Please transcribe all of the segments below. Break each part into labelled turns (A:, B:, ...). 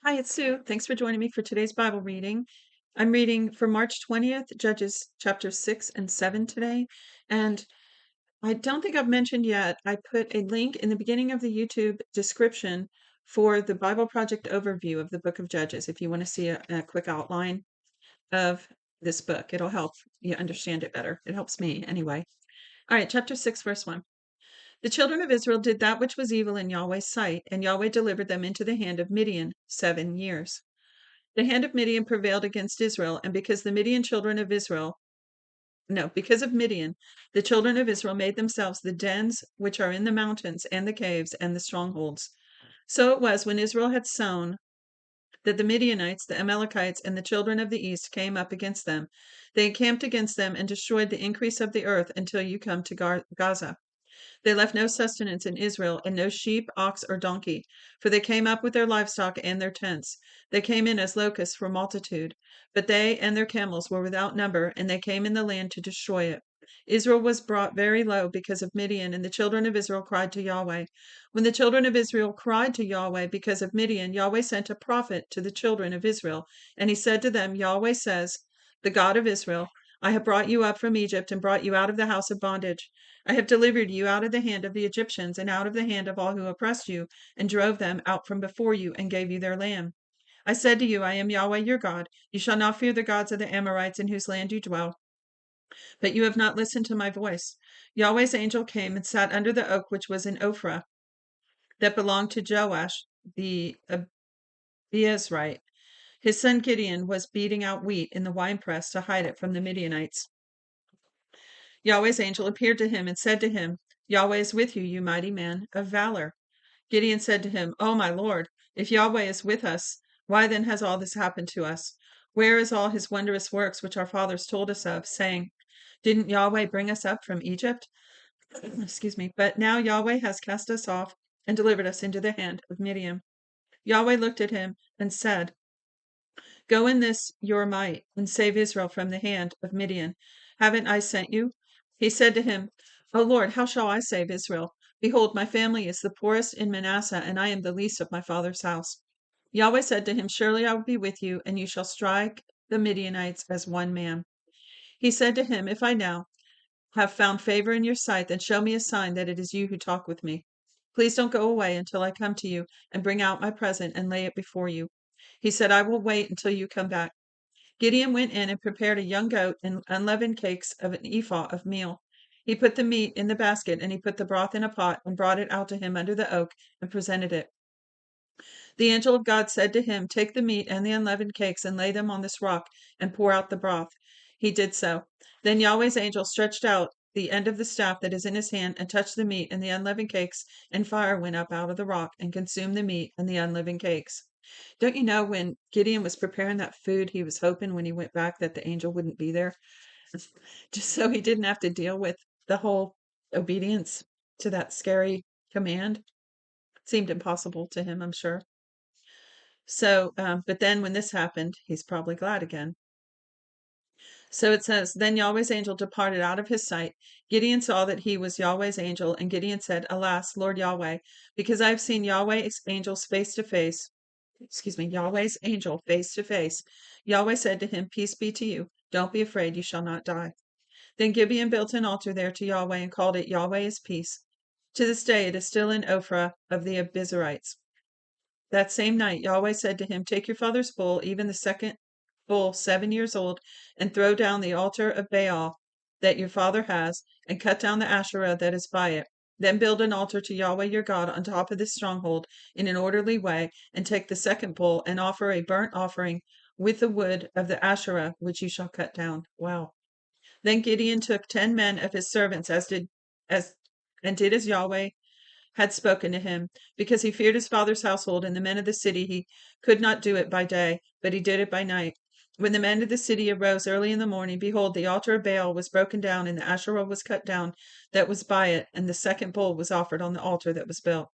A: Hi, it's Sue. Thanks for joining me for today's Bible reading. I'm reading for March 20th, Judges chapter 6 and 7 today. And I don't think I've mentioned yet, I put a link in the beginning of the YouTube description for the Bible Project overview of the book of Judges. If you want to see a quick outline of this book, it'll help you understand it better. It helps me anyway. All right, chapter 6, verse 1. The children of Israel did that which was evil in Yahweh's sight, and Yahweh delivered them into the hand of Midian 7 years. The hand of Midian prevailed against Israel, and because of Midian, the children of Israel made themselves the dens which are in the mountains, and the caves, and the strongholds. So it was when Israel had sown that the Midianites, the Amalekites, and the children of the east came up against them. They encamped against them and destroyed the increase of the earth until you come to Gaza. They left no sustenance in Israel, and no sheep, ox, or donkey, for they came up with their livestock and their tents. They came in as locusts for multitude, but they and their camels were without number, and they came in the land to destroy it. Israel was brought very low because of Midian, and the children of Israel cried to Yahweh. When the children of Israel cried to Yahweh because of Midian, Yahweh sent a prophet to the children of Israel, and he said to them, Yahweh says, the God of Israel, I have brought you up from Egypt and brought you out of the house of bondage. I have delivered you out of the hand of the Egyptians and out of the hand of all who oppressed you, and drove them out from before you, and gave you their land. I said to you, I am Yahweh your God. You shall not fear the gods of the Amorites in whose land you dwell. But you have not listened to my voice. Yahweh's angel came and sat under the oak which was in Ophrah, that belonged to Joash the Abiezrite. His son Gideon was beating out wheat in the winepress to hide it from the Midianites. Yahweh's angel appeared to him and said to him, Yahweh is with you, you mighty man of valor. Gideon said to him, O my Lord, if Yahweh is with us, why then has all this happened to us? Where is all his wondrous works which our fathers told us of, saying, didn't Yahweh bring us up from Egypt? Excuse me. But now Yahweh has cast us off and delivered us into the hand of Midian. Yahweh looked at him and said, go in this your might and save Israel from the hand of Midian. Haven't I sent you? He said to him, O Lord, how shall I save Israel? Behold, my family is the poorest in Manasseh, and I am the least of my father's house. Yahweh said to him, surely I will be with you, and you shall strike the Midianites as one man. He said to him, if I now have found favor in your sight, then show me a sign that it is you who talk with me. Please don't go away until I come to you and bring out my present and lay it before you. He said, I will wait until you come back. Gideon went in and prepared a young goat and unleavened cakes of an ephah of meal. He put the meat in the basket, and he put the broth in a pot and brought it out to him under the oak and presented it. The angel of God said to him, take the meat and the unleavened cakes and lay them on this rock and pour out the broth. He did so. Then Yahweh's angel stretched out the end of the staff that is in his hand and touched the meat and the unleavened cakes, and fire went up out of the rock and consumed the meat and the unleavened cakes. Don't you know when Gideon was preparing that food, he was hoping when he went back that the angel wouldn't be there, just so he didn't have to deal with the whole obedience to that scary command? It seemed impossible to him, I'm sure. So, but then when this happened, he's probably glad again. So it says, then Yahweh's angel departed out of his sight. Gideon saw that he was Yahweh's angel, and Gideon said, alas, Lord Yahweh, because I have seen Yahweh's angels face to face. Excuse me, Yahweh's angel face to face. Yahweh said to him, peace be to you. Don't be afraid, you shall not die. Then Gibeon built an altar there to Yahweh and called it Yahweh is peace. To this day it is still in Ophrah of the Abiezrites. That same night Yahweh said to him, take your father's bull, even the second bull 7 years old, and throw down the altar of Baal that your father has, and cut down the Asherah that is by it. Then build an altar to Yahweh your God on top of this stronghold in an orderly way, and take the second bull and offer a burnt offering with the wood of the Asherah which you shall cut down. Wow. Then Gideon took 10 men of his servants as and did as Yahweh had spoken to him. Because he feared his father's household and the men of the city, he could not do it by day, but he did it by night. When the men of the city arose early in the morning, behold, the altar of Baal was broken down, and the Asherah was cut down that was by it, and the second bull was offered on the altar that was built.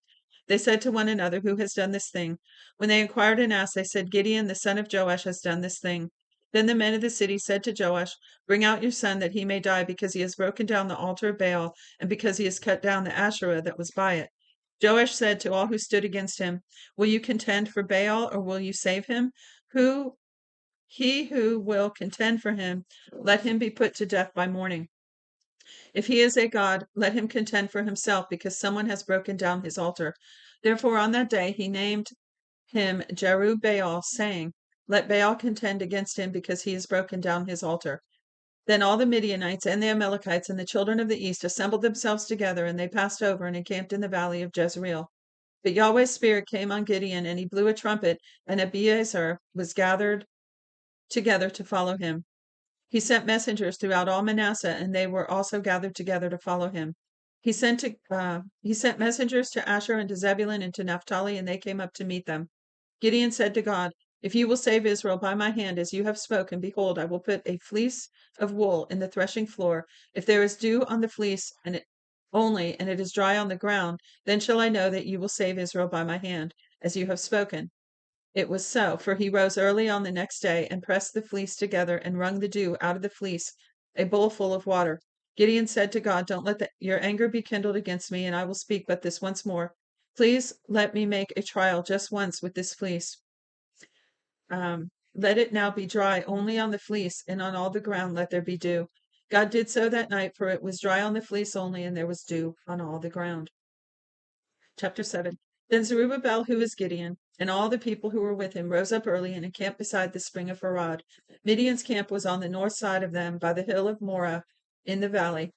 A: They said to one another, who has done this thing? When they inquired and asked, they said, Gideon, the son of Joash, has done this thing. Then the men of the city said to Joash, bring out your son that he may die, because he has broken down the altar of Baal, and because he has cut down the Asherah that was by it. Joash said to all who stood against him, "Will you contend for Baal, or will you save him? Who He who will contend for him, let him be put to death by morning. If he is a god, let him contend for himself, because someone has broken down his altar." Therefore on that day he named him Jerubbaal, saying, "Let Baal contend against him, because he has broken down his altar." Then all the Midianites and the Amalekites and the children of the east assembled themselves together, and they passed over and encamped in the valley of Jezreel. But Yahweh's Spirit came on Gideon, and he blew a trumpet, and Abiezer was gathered together to follow him. He sent messengers throughout all Manasseh, and they were also gathered together to follow him. He sent messengers to Asher and to Zebulun and to Naphtali, and they came up to meet them. Gideon said to God, "If you will save Israel by my hand, as you have spoken, behold, I will put a fleece of wool in the threshing floor. If there is dew on the fleece only, and it is dry on the ground, then shall I know that you will save Israel by my hand, as you have spoken." It was so, for he rose early on the next day, and pressed the fleece together, and wrung the dew out of the fleece, a bowl full of water. Gideon said to God, "Don't let your anger be kindled against me, and I will speak but this once more. Please let me make a trial just once with this fleece. Let it now be dry only on the fleece, and on all the ground let there be dew." God did so that night, for it was dry on the fleece only, and there was dew on all the ground. Chapter 7. Then Zerubbabel, who is Gideon, and all the people who were with him rose up early and encamped beside the spring of Harod. Midian's camp was on the north side of them by the hill of Moreh in the valley.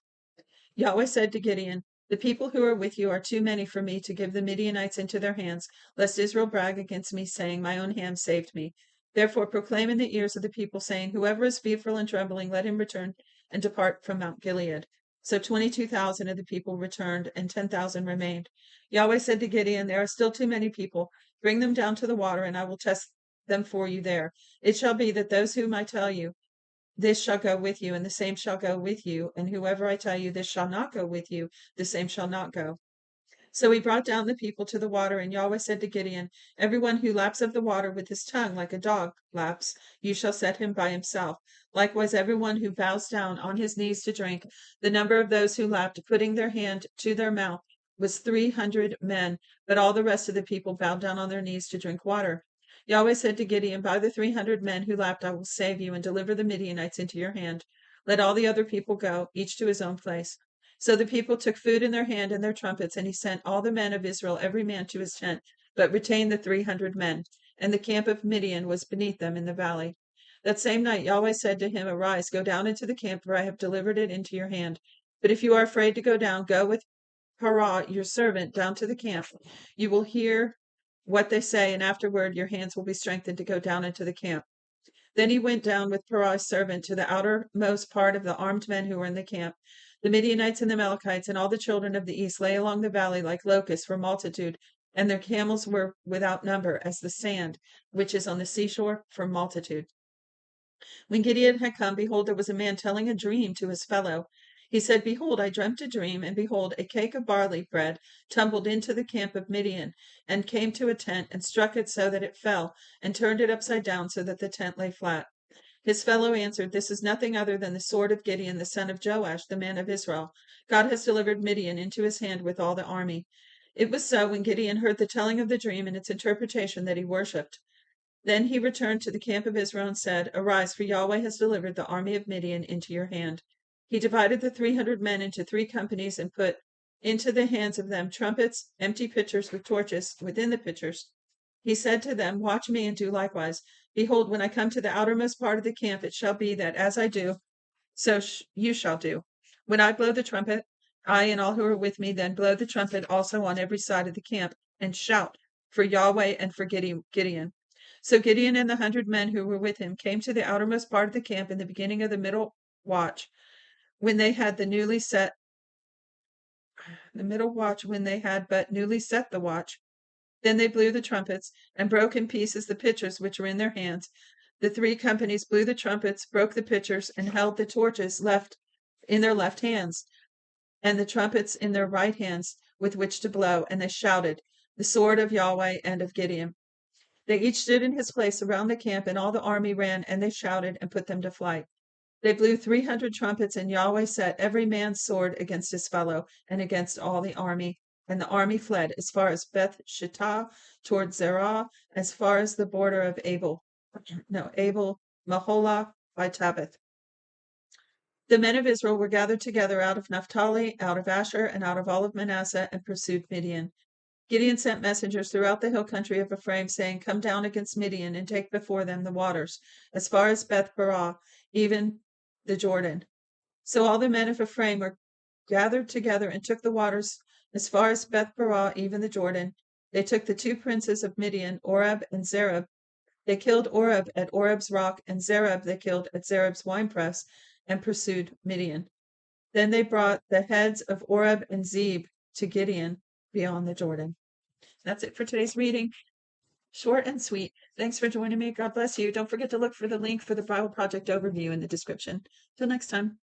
A: Yahweh said to Gideon, "The people who are with you are too many for me to give the Midianites into their hands, lest Israel brag against me, saying, 'My own hand saved me.' Therefore proclaim in the ears of the people, saying, 'Whoever is fearful and trembling, let him return and depart from Mount Gilead.'" So 22,000 of the people returned, and 10,000 remained. Yahweh said to Gideon, "There are still too many people. Bring them down to the water, and I will test them for you there. It shall be that those whom I tell you, 'This shall go with you,' and the same shall go with you, and whoever I tell you, 'This shall not go with you,' the same shall not go." So he brought down the people to the water, and Yahweh said to Gideon, "Everyone who laps of the water with his tongue like a dog laps, you shall set him by himself. Likewise, everyone who bows down on his knees to drink." The number of those who lapped, putting their hand to their mouth, was 300 men, but all the rest of the people bowed down on their knees to drink water. Yahweh said to Gideon, "By the 300 men who lapped, I will save you and deliver the Midianites into your hand. Let all the other people go, each to his own place." So the people took food in their hand and their trumpets, and he sent all the men of Israel, every man to his tent, but retained the 300 men. And the camp of Midian was beneath them in the valley. That same night Yahweh said to him, "Arise, go down into the camp, for I have delivered it into your hand. But if you are afraid to go down, go with Parah your servant down to the camp. You will hear what they say, and afterward your hands will be strengthened to go down into the camp." Then he went down with Parah's servant to the outermost part of the armed men who were in the camp. The Midianites and the Amalekites and all the children of the east lay along the valley like locusts for multitude, and their camels were without number, as the sand which is on the seashore for multitude. When Gideon had come, behold, there was a man telling a dream to his fellow. He said, "Behold, I dreamt a dream, and behold, a cake of barley bread tumbled into the camp of Midian, and came to a tent, and struck it so that it fell, and turned it upside down so that the tent lay flat." His fellow answered, "This is nothing other than the sword of Gideon the son of Joash, the man of Israel. God has delivered Midian into his hand with all the army." It was so, when Gideon heard the telling of the dream and its interpretation, that he worshipped. Then he returned to the camp of Israel and said, "Arise, for Yahweh has delivered the army of Midian into your hand." He divided the 300 men into 3 companies, and put into the hands of them trumpets, empty pitchers with torches within the pitchers. He said to them, "Watch me and do likewise. Behold, when I come to the outermost part of the camp, it shall be that as I do, so you shall do. When I blow the trumpet, I and all who are with me, then blow the trumpet also on every side of the camp, and shout for Yahweh and for Gideon." So Gideon and the 100 men who were with him came to the outermost part of the camp in the beginning of the middle watch, when they had when they had but newly set the watch. Then they blew the trumpets, and broke in pieces the pitchers which were in their hands. The 3 companies blew the trumpets, broke the pitchers, and held the torches left in their left hands, and the trumpets in their right hands with which to blow, and they shouted, "The sword of Yahweh and of Gideon." They each stood in his place around the camp, and all the army ran, and they shouted and put them to flight. They blew 300 trumpets, and Yahweh set every man's sword against his fellow, and against all the army. And the army fled as far as Beth Shittah toward Zerah, as far as the border of Abel Maholah by Tabith. The men of Israel were gathered together out of Naphtali, out of Asher, and out of all of Manasseh, and pursued Midian. Gideon sent messengers throughout the hill country of Ephraim, saying, Come down against Midian, and take before them the waters, as far as Beth Barah, even the Jordan. So all the men of Ephraim were gathered together and took the waters as far as Beth Barah, even the Jordan. They took the two princes of Midian, Oreb and Zereb. They killed Oreb at Oreb's rock, and Zereb they killed at Zereb's winepress, and pursued Midian. Then they brought the heads of Oreb and Zeb to Gideon beyond the Jordan. That's it for today's reading. Short and sweet. Thanks for joining me. God bless you. Don't forget to look for the link for the Bible Project overview in the description. Till next time.